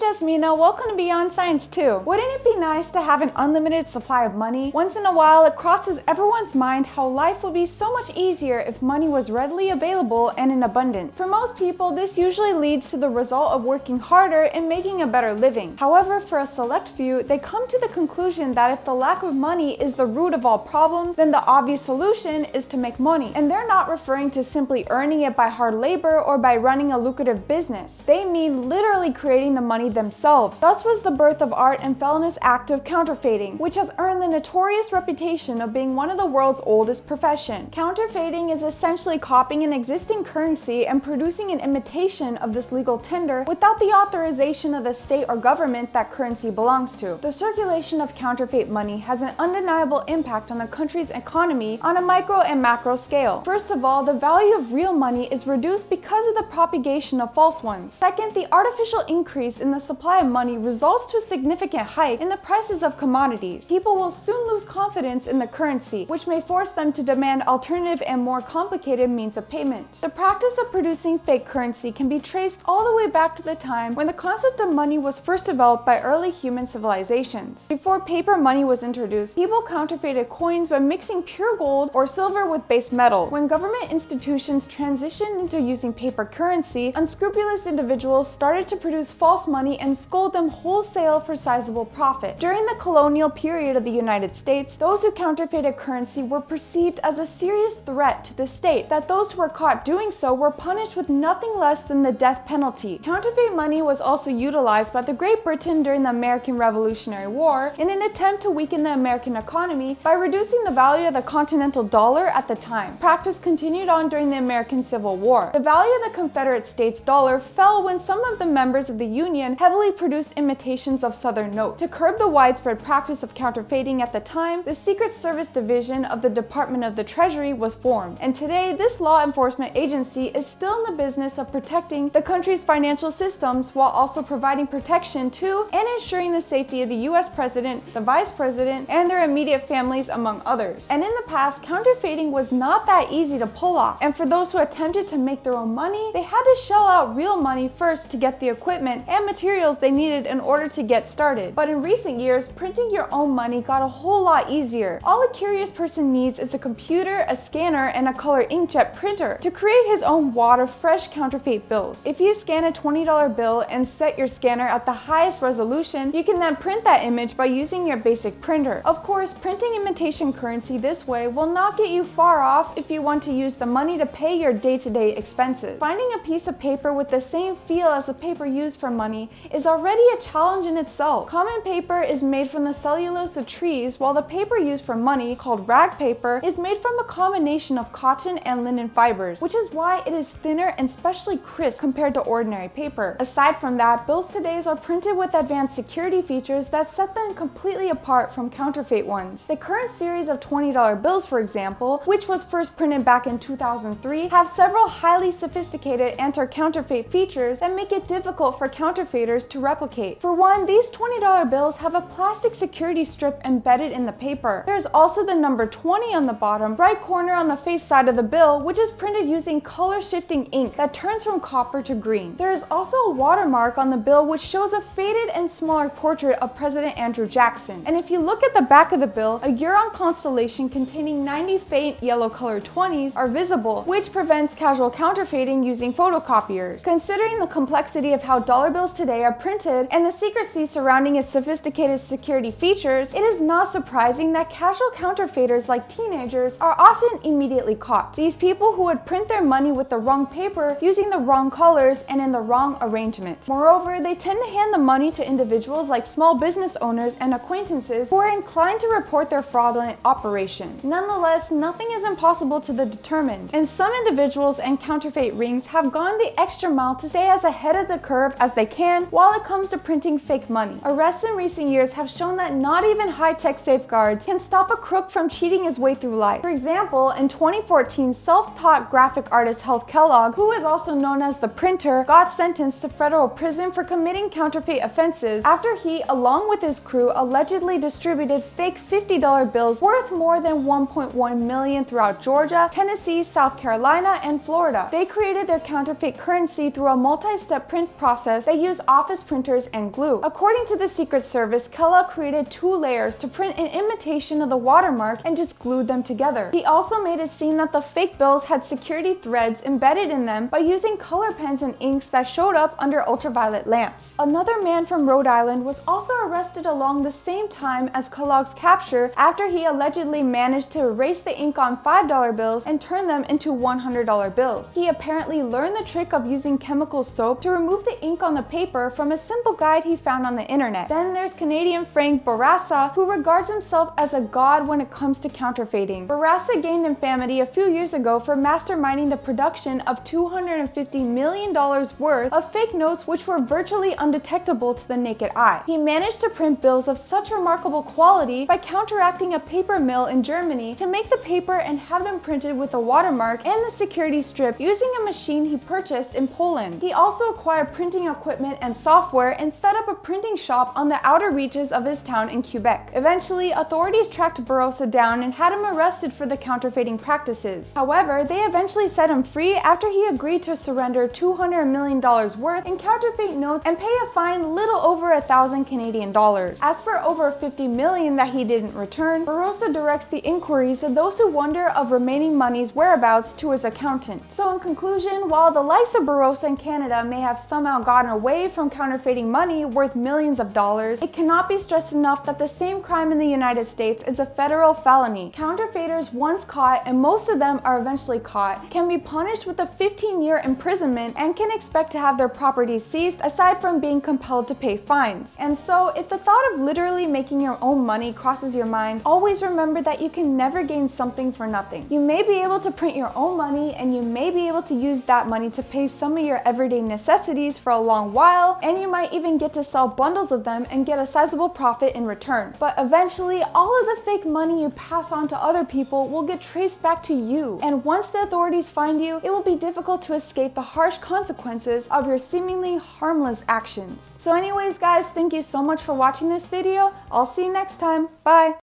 it's Jasmina. Welcome to Beyond Science 2. Wouldn't it be nice to have an unlimited supply of money? Once in a while, it crosses everyone's mind how life would be so much easier if money was readily available and in abundance. For most people, this usually leads to the result of working harder and making a better living. However, for a select few, they come to the conclusion that if the lack of money is the root of all problems, then the obvious solution is to make money. And they're not referring to simply earning it by hard labor or by running a lucrative business. They mean literally creating the money themselves. Thus was the birth of art and felonious act of counterfeiting, which has earned the notorious reputation of being one of the world's oldest professions. Counterfeiting is essentially copying an existing currency and producing an imitation of this legal tender without the authorization of the state or government that currency belongs to. The circulation of counterfeit money has an undeniable impact on the country's economy on a micro and macro scale. First of all, the value of real money is reduced because of the propagation of false ones. Second, the artificial increase in the supply of money results to a significant hike in the prices of commodities. People will soon lose confidence in the currency, which may force them to demand alternative and more complicated means of payment. The practice of producing fake currency can be traced all the way back to the time when the concept of money was first developed by early human civilizations. Before paper money was introduced, people counterfeited coins by mixing pure gold or silver with base metal. When government institutions transitioned into using paper currency, unscrupulous individuals started to produce false money and sold them wholesale for sizable profit. During the colonial period of the United States, those who counterfeited currency were perceived as a serious threat to the state, that those who were caught doing so were punished with nothing less than the death penalty. Counterfeit money was also utilized by the Great Britain during the American Revolutionary War in an attempt to weaken the American economy by reducing the value of the continental dollar at the time. Practice continued on during the American Civil War. The value of the Confederate States dollar fell when some of the members of the Union heavily produced imitations of Southern notes. To curb the widespread practice of counterfeiting at the time, the Secret Service Division of the Department of the Treasury was formed. And today, this law enforcement agency is still in the business of protecting the country's financial systems while also providing protection to and ensuring the safety of the US President, the Vice President, and their immediate families, among others. And in the past, counterfeiting was not that easy to pull off. And for those who attempted to make their own money, they had to shell out real money first to get the equipment and materials they needed in order to get started. But in recent years, printing your own money got a whole lot easier. All a curious person needs is a computer, a scanner, and a color inkjet printer to create his own wad of fresh counterfeit bills. If you scan a $20 bill and set your scanner at the highest resolution, you can then print that image by using your basic printer. Of course, printing imitation currency this way will not get you far off if you want to use the money to pay your day-to-day expenses. Finding a piece of paper with the same feel as the paper used for money is already a challenge in itself. Common paper is made from the cellulose of trees, while the paper used for money, called rag paper, is made from a combination of cotton and linen fibers, which is why it is thinner and especially crisp compared to ordinary paper. Aside from that, bills today are printed with advanced security features that set them completely apart from counterfeit ones. The current series of $20 bills, for example, which was first printed back in 2003, have several highly sophisticated anti-counterfeit features that make it difficult for counterfeiters to replicate. For one, these $20 bills have a plastic security strip embedded in the paper. There's also the number 20 on the bottom right corner on the face side of the bill, which is printed using color-shifting ink that turns from copper to green. There is also a watermark on the bill which shows a faded and smaller portrait of President Andrew Jackson. And if you look at the back of the bill, a Huron constellation containing 90 faint yellow-colored 20s are visible, which prevents casual counterfeiting using photocopiers. Considering the complexity of how dollar bills today are printed and the secrecy surrounding its sophisticated security features, it is not surprising that casual counterfeiters like teenagers are often immediately caught. These people who would print their money with the wrong paper, using the wrong colors, and in the wrong arrangement. Moreover, they tend to hand the money to individuals like small business owners and acquaintances who are inclined to report their fraudulent operation. Nonetheless, nothing is impossible to the determined, and some individuals and counterfeit rings have gone the extra mile to stay as ahead of the curve as they can while it comes to printing fake money. Arrests in recent years have shown that not even high-tech safeguards can stop a crook from cheating his way through life. For example, in 2014, self-taught graphic artist Heath Kellogg, who is also known as the Printer, got sentenced to federal prison for committing counterfeit offenses after he, along with his crew, allegedly distributed fake $50 bills worth more than $1.1 million throughout Georgia, Tennessee, South Carolina, and Florida. They created their counterfeit currency through a multi-step print process that used office printers and glue. According to the Secret Service, Kellogg created 2 layers to print an imitation of the watermark and just glued them together. He also made it seem that the fake bills had security threads embedded in them by using color pens and inks that showed up under ultraviolet lamps. Another man from Rhode Island was also arrested along the same time as Kellogg's capture after he allegedly managed to erase the ink on $5 bills and turn them into $100 bills. He apparently learned the trick of using chemical soap to remove the ink on the paper from a simple guide he found on the internet. Then there's Canadian Frank Bourassa, who regards himself as a god when it comes to counterfeiting. Bourassa gained infamy a few years ago for masterminding the production of $250 million worth of fake notes which were virtually undetectable to the naked eye. He managed to print bills of such remarkable quality by counteracting a paper mill in Germany to make the paper and have them printed with a watermark and the security strip using a machine he purchased in Poland. He also acquired printing equipment and software and set up a printing shop on the outer reaches of his town in Quebec. Eventually, authorities tracked Bourassa down and had him arrested for the counterfeiting practices. However, they eventually set him free after he agreed to surrender $200 million worth in counterfeit notes and pay a fine little over 1,000 Canadian dollars. As for over $50 million that he didn't return, Bourassa directs the inquiries of those who wonder of remaining money's whereabouts to his accountant. So in conclusion, while the likes of Bourassa in Canada may have somehow gotten away from counterfeiting money worth millions of dollars, it cannot be stressed enough that the same crime in the United States is a federal felony. Counterfeiters once caught, and most of them are eventually caught, can be punished with a 15-year imprisonment and can expect to have their property seized aside from being compelled to pay fines. And so, if the thought of literally making your own money crosses your mind, always remember that you can never gain something for nothing. You may be able to print your own money, and you may be able to use that money to pay some of your everyday necessities for a long while, and you might even get to sell bundles of them and get a sizable profit in return. But eventually, all of the fake money you pass on to other people will get traced back to you. And once the authorities find you, it will be difficult to escape the harsh consequences of your seemingly harmless actions. So anyways guys, thank you so much for watching this video. I'll see you next time. Bye!